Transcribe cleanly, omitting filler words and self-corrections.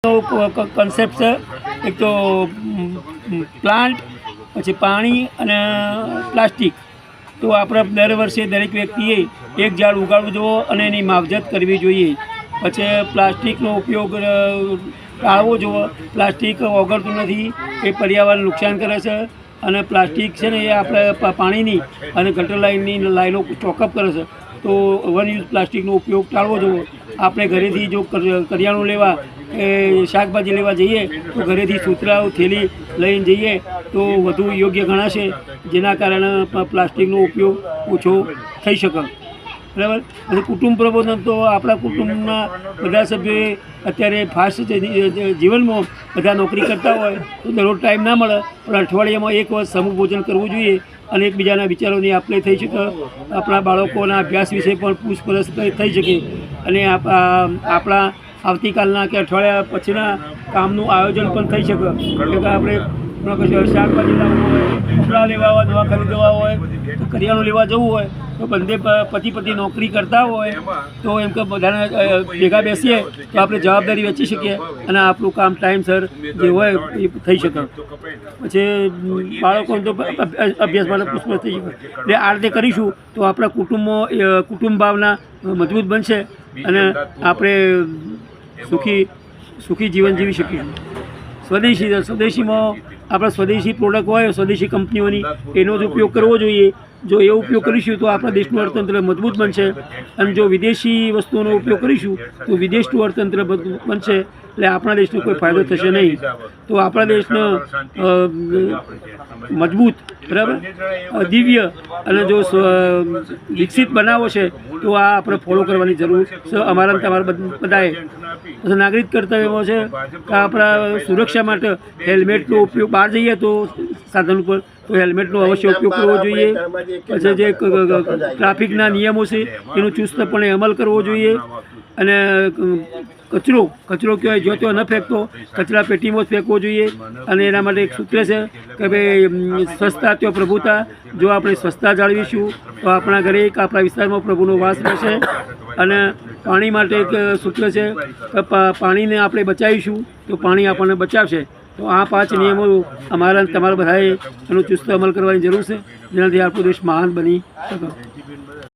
Concept છે એક તો પ્લાન્ટ, પછી પાણી અને પ્લાસ્ટિક. તો આપણે દર વર્ષે દરેક વ્યક્તિએ એક ઝાડ ઉગાડવું જોઈએ અને એની માવજત કરવી જોઈએ. પછી પ્લાસ્ટિકનો ઉપયોગ ટાળવો જોઈએ. પ્લાસ્ટિક ઓગળતું નથી, એ પર્યાવરણ નુકસાન કરે છે. અને પ્લાસ્ટિક છે ને એ આપણે પાણીની અને ગટર લાઇનની લાઈનો ચોકઅપ કરે છે. તો વન યુઝ પ્લાસ્ટિકનો ઉપયોગ ટાળવો જોઈએ. આપણે ઘરેથી જો કરિયાણું લેવા કે શાકભાજી લેવા જઈએ તો ઘરેથી સૂતરાઓ થેલી લઈને જઈએ તો વધુ યોગ્ય ગણાશે, જેના કારણે પ્લાસ્ટિકનો ઉપયોગ ઓછો થઈ શકે. બરાબર. પછી કુટુંબ પ્રબોધન તો આપણા કુટુંબના બધા સભ્યોએ અત્યારે ફાસ્ટ જીવનમાં બધા નોકરી કરતા હોય તો દરરોજ ટાઈમ ના મળે, પણ અઠવાડિયામાં એક વખત સમૂહ ભોજન કરવું જોઈએ અને એકબીજાના વિચારોની આપલે થઈ શકે. આપણા બાળકોના અભ્યાસ વિશે પણ પૂછપરછ થઈ શકે અને આપણા આવતીકાલના કે અઠવાડિયા પછીના કામનું આયોજન પણ થઈ શકે. કે આપણે શાકભાજી લાવવું હોય, કપડાં લેવા હોય, દવા ખરીદવા હોય, તો કરિયાણું લેવા જવું હોય તો બંને પતિ નોકરી કરતા હોય તો એમ કે બધાને ભેગા બેસીએ તો આપણે જવાબદારી વેચી શકીએ અને આપણું કામ ટાઈમસર જે હોય એ થઈ શકે. પછી બાળકોને તો અભ્યાસ માટે પૂછપરછ થઈ શકે. એટલે આ રીતે કરીશું તો આપણા કુટુંબ ભાવના મજબૂત બનશે અને આપણે સુખી જીવન જીવી શકીશું. સ્વદેશીમાં આપણા સ્વદેશી પ્રોડક્ટ હોય, સ્વદેશી કંપનીઓની, એનો જ ઉપયોગ કરવો જોઈએ. જો એવો ઉપયોગ કરીશું તો આપણા દેશનું અર્થતંત્ર મજબૂત બનશે અને જો વિદેશી વસ્તુઓનો ઉપયોગ કરીશું તો વિદેશનું અર્થતંત્ર બનશે, એટલે આપણા દેશનો કોઈ ફાયદો થશે નહીં. તો આપણા દેશને મજબૂત, બરાબર, દિવ્ય અને જો વિકસિત બનાવવો છે તો આ આપણે ફોલો કરવાની જરૂર છે અમારા તમારા બધાએ. પછી નાગરિક કર્તવ્યમાં છે કે આપણા સુરક્ષા માટે હેલ્મેટનો ઉપયોગ, બહાર જઈએ તો સાધન ઉપર તો હેલ્મેટનો અવશ્ય ઉપયોગ કરવો જોઈએ. પછી જે ટ્રાફિકના નિયમો છે એનો ચુસ્તપણે અમલ કરવો જોઈએ. અને કચરો કહેવાય જો ત્યાં ન ફેંકતો, કચરા પેટીમાં જ ફેંકવો જોઈએ. અને એના માટે એક સૂત્ર છે કે ભાઈ સ્વચ્છતા ત્યાં પ્રભુતા. જો આપણે સ્વચ્છતા જાળવીશું તો આપણા ઘરે કે આપણા વિસ્તારમાં પ્રભુનો વાસ રહેશે. અને પાણી માટે એક સૂત્ર છે કે પાણીને આપણે બચાવીશું તો પાણી આપણને બચાવશે. તો આ 5 નિયમો અમારા તમારા બધાએ એનો ચુસ્ત અમલ કરવાની જરૂર છે, જેનાથી આપણો દેશ મહાન બની શકે.